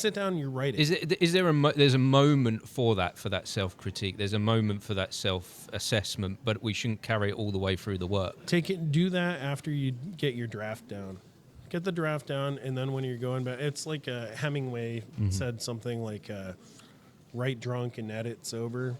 sit down and you write it. Is there there's a moment for that self-critique? There's a moment for that self-assessment, but we shouldn't carry it all the way through the work. Do that after you get your draft down. Get the draft down, and then when you're going back, it's like Hemingway said something like, "Write drunk and edit sober."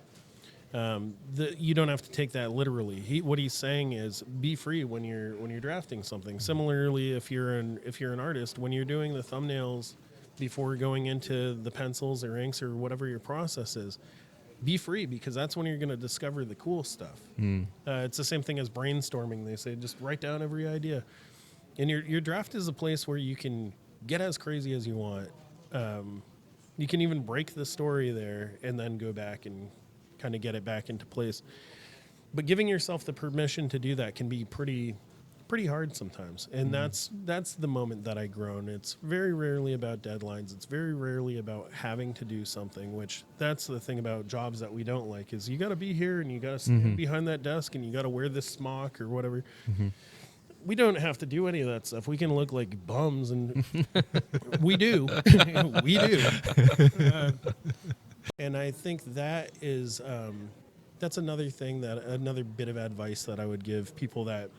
You don't have to take that literally. What he's saying is, be free when you're drafting something. Similarly, if you're an artist, when you're doing the thumbnails before going into the pencils or inks or whatever your process is, be free, because that's when you're going to discover the cool stuff. It's the same thing as brainstorming. They say just write down every idea. And your draft is a place where you can get as crazy as you want. You can even break the story there and then go back and kind of get it back into place. But giving yourself the permission to do that can be pretty hard sometimes. And that's the moment that I grown. It's very rarely about deadlines. It's very rarely about having to do something, which that's the thing about jobs that we don't like, is you got to be here and you got to stand behind that desk and you got to wear this smock or whatever. We don't have to do any of that stuff. We can look like bums, and we do. We do. And I think that is that's another thing, another bit of advice that I would give people, that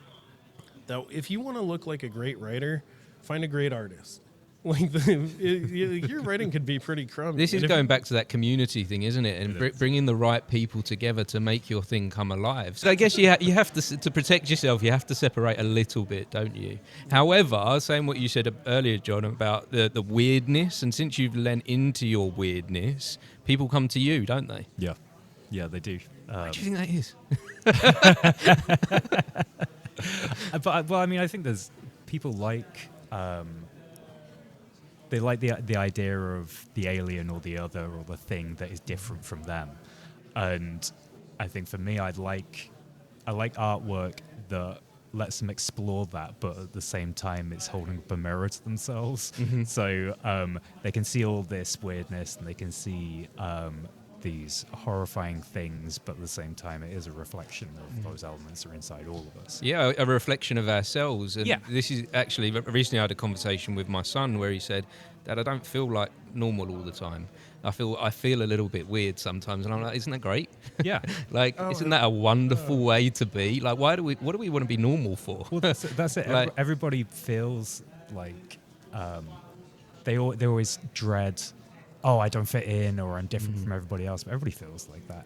if you want to look like a great writer, find a great artist. Like your writing could be pretty crummy. This is going back to that community thing, isn't it? And bringing the right people together to make your thing come alive. So I guess you have to protect yourself. You have to separate a little bit, don't you? However, saying what you said earlier, John, about the weirdness, and since you've lent into your weirdness, people come to you, don't they? Yeah, they do. What do you think that is? But I mean, I think there's people like. They like the idea of the alien or the other or the thing that is different from them. And I think for me, I like artwork that lets them explore that, but at the same time, it's holding up a mirror to themselves. So they can see all this weirdness, and they can see these horrifying things, but at the same time, it is a reflection of those elements that are inside all of us. Yeah, a reflection of ourselves. And yeah. This is actually, recently I had a conversation with my son where he said, "Dad, I don't feel like normal all the time. I feel a little bit weird sometimes." And I'm like, "Isn't that great?" Yeah. Isn't that a wonderful way to be? Like, what do we want to be normal for? Well, that's it. Like, everybody feels like they always dread, oh, I don't fit in, or I'm different from everybody else. But everybody feels like that.